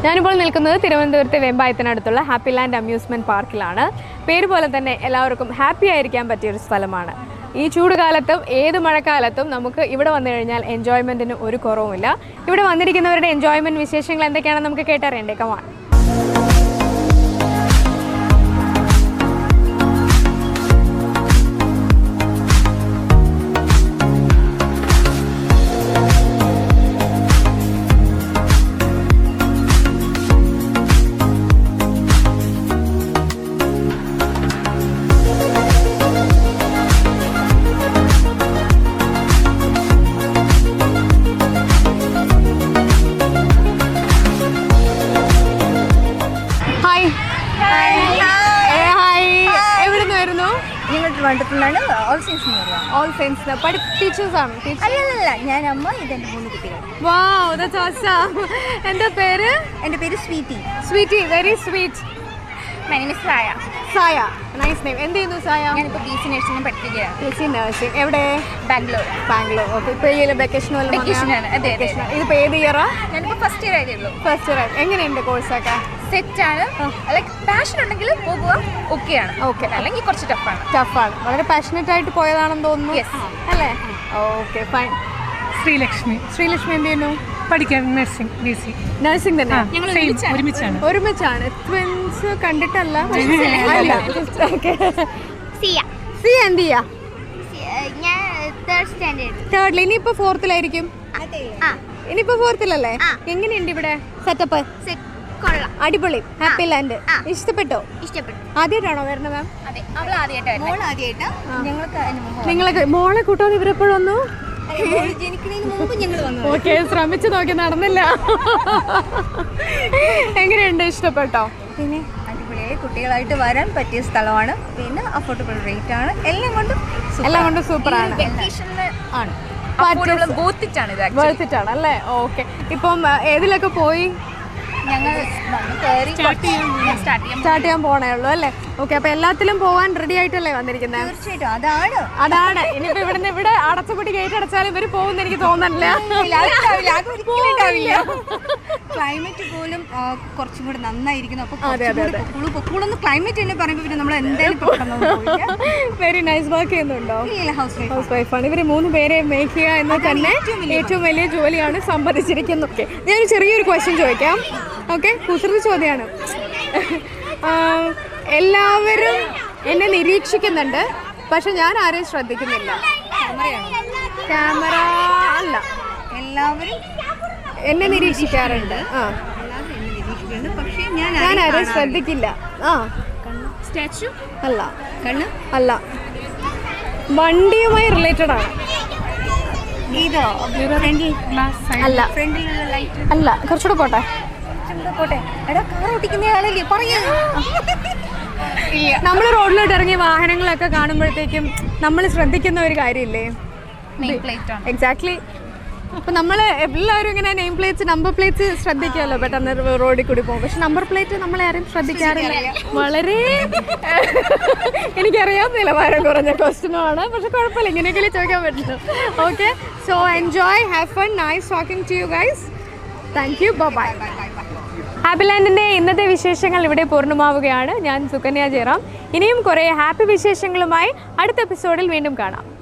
ഞാനിപ്പോൾ നിൽക്കുന്നത് തിരുവനന്തപുരത്തെ വെമ്പായത്തിനടുത്തുള്ള ഹാപ്പി ലാൻഡ് അമ്യൂസ്മെൻറ്റ് പാർക്കിലാണ്. പേര് പോലെ തന്നെ എല്ലാവർക്കും ഹാപ്പി ആയിരിക്കാൻ പറ്റിയൊരു സ്ഥലമാണ്. ഈ ചൂടുകാലത്തും ഏത് മഴക്കാലത്തും നമുക്ക് ഇവിടെ വന്നു കഴിഞ്ഞാൽ എൻജോയ്മെൻറ്റിന് ഒരു കുറവുമില്ല. ഇവിടെ വന്നിരിക്കുന്നവരുടെ എൻജോയ്മെൻറ്റ് വിശേഷങ്ങൾ എന്തൊക്കെയാണെന്ന് നമുക്ക് കേട്ടറിയണ്ടേ? കമാൺ. ഓൾ സെയിൻസ് ടീച്ചേഴ്സാണ്. അല്ലല്ല, ഞാൻ അമ്മ, ഇതെന്റെ 3 കുട്ടികൾ. Wow, that's awesome. എന്താ പേര്? എൻ്റെ പേര് Sweety. Sweety, very sweet. My name is Saya. Saya, nice name. എന്ത് ചെയ്യുന്നു സായ? ഞാനിപ്പോൾ BC നഴ്സിംഗ് പഠിക്കുകയാണ്. BC nursing. എവിടെ? ബാംഗ്ലൂർ. ഓക്കെ. ഇപ്പോൾ ഈ വെക്കേഷൻ ആണ്. അതെ. ഇതിപ്പോൾ ഏത് ഇയറാ? ഞാനിപ്പോൾ ഫസ്റ്റ് ഇയർ ആയതേ ഉള്ളൂ. First year. എങ്ങനെയുണ്ട് കോഴ്സൊക്കെ? സെറ്റാണ്. ലൈക്ക് പാഷൻ ഉണ്ടെങ്കിൽ പോകുക ഓക്കെയാണ്. ഓക്കെ. അല്ലെങ്കിൽ കുറച്ച് ടഫാണ്. വളരെ പാഷനറ്റ് ആയിട്ട് പോയതാണെന്ന് തോന്നുന്നു. അല്ലേ? Okay, fine. ശ്രീലക്ഷ്മി എന്ത് ചെയ്യുന്നു? പഠിക്കാൻ നഴ്സിംഗ് തന്നെ. ഒരുമിച്ചാണ്. ട്വിൻസ് കണ്ടിട്ടല്ല. സിയ എന്ത് ചെയ്യാ? തേർഡിൽ. ഇനിയിപ്പോ ഫോർത്തിലായിരിക്കും. ഇനിയിപ്പോ ഫോർത്തിലല്ലേ? എങ്ങനെയുണ്ട് ഇവിടെ സെറ്റപ്പ്? അടിപൊളി. ഹാപ്പി ലാൻഡ് ഇഷ്ടപ്പെട്ടോ? ആദ്യമായിട്ടാണോ വരുന്നത്? നിങ്ങൾക്ക് മോളെ കൂട്ടാതെ ഇവരെപ്പോഴും വന്നു? ഓക്കെ, ശ്രമിച്ചു നോക്കി, നടന്നില്ല. എങ്ങനെയുണ്ട്? ഇഷ്ടപ്പെട്ടോ? പിന്നെ അടിപൊളിയായി കുട്ടികളായിട്ട് വരാൻ പറ്റിയ സ്ഥലമാണ്. പിന്നെ അഫോർഡബിൾ റേറ്റ് ആണ്. എല്ലാം കൊണ്ടും സൂപ്പറാണ്. വർത്തിട്ടാണ് അല്ലേ? ഓക്കെ. ഇപ്പം ഏതിലൊക്കെ പോയി? ഞങ്ങൾ സ്റ്റാർട്ട് ചെയ്യാൻ പോണേ ഉള്ളൂ അല്ലേ? ഓക്കെ. അപ്പൊ എല്ലാത്തിലും പോകാൻ റെഡി ആയിട്ടല്ലേ വന്നിരിക്കുന്നത്? തീർച്ചയായിട്ടും. അതാണ് ഇനിയിപ്പോ ഇവിടെ അടച്ചുപൂട്ടി ഗേറ്റ് അടച്ചാലും ഇവര് പോകുന്ന എനിക്ക് തോന്നുന്നില്ല. ക്ലൈമറ്റ് പോലും കുറച്ചും കൂടെ നന്നായിരിക്കുന്നു. അപ്പൊ പൊക്കൂളൊന്ന് ക്ലൈമറ്റ് തന്നെ പറയുമ്പോൾ പിന്നെ നമ്മൾ എന്തായാലും വെരി നൈസ്. വർക്ക് ചെയ്യുന്നുണ്ടോ? ഹൗസ് വൈഫാണ്. ഇവര് 3 പേരെ മേക്ക് ചെയ്യുക എന്ന് തന്നെ ഏറ്റവും വലിയ ജോലിയാണ്. സമ്മതിച്ചിരിക്കുന്നു. ഓക്കെ, ഞാനൊരു ചെറിയൊരു ക്വസ്റ്റ്യൻ ചോദിക്കാം. ഓക്കെ, കുസൃതി ചോദ്യമാണ്. എല്ലാവരും എന്നെ നിരീക്ഷിക്കുന്നുണ്ട്, പക്ഷെ ഞാൻ ആരെയും ശ്രദ്ധിക്കുന്നില്ല. ക്യാമറ അല്ല, എല്ലാവരും എന്നെ നിരീക്ഷിക്കാറുണ്ട്. പക്ഷേ ഞാൻ ആരെയും ശ്രദ്ധിക്കില്ല. സ്റ്റാച്ചു അല്ല, അല്ല, വണ്ടിയുമായി റിലേറ്റഡ് ആണ്. അല്ല, കുറച്ചുകൂടെ പോട്ടെ. നമ്മൾ റോഡിലോട്ട് ഇറങ്ങി വാഹനങ്ങളൊക്കെ കാണുമ്പോഴത്തേക്കും നമ്മൾ ശ്രദ്ധിക്കുന്ന ഒരു കാര്യമില്ലേ? എക്സാക്ട്ലി. അപ്പൊ നമ്മള് എല്ലാവരും ഇങ്ങനെ നെയിം പ്ലേറ്റ്സ്, നമ്പർ പ്ലേറ്റ്സ് ശ്രദ്ധിക്കാമല്ലോ പെട്ടെന്ന് റോഡിൽ കൂടി പോകും. പക്ഷെ നമ്പർ പ്ലേറ്റ് നമ്മളെ ആരും ശ്രദ്ധിക്കാറില്ല. വളരെ എനിക്കറിയാം, നിലവാരം കുറഞ്ഞ ക്വസ്റ്റ്യനാണ്. പക്ഷെ കുഴപ്പമില്ല, ഇങ്ങനെയൊക്കെ ചോദിക്കാൻ പറ്റുള്ളൂ. Okay, so enjoy, have fun, nice talking to you guys. Thank you, bye. Happy ലാൻഡിൻ്റെ ഇന്നത്തെ വിശേഷങ്ങൾ ഇവിടെ പൂർണ്ണമാവുകയാണ്. ഞാൻ സുകന്യ ജയറാം. ഇനിയും കുറേ ഹാപ്പി വിശേഷങ്ങളുമായി അടുത്ത എപ്പിസോഡിൽ വീണ്ടും കാണാം.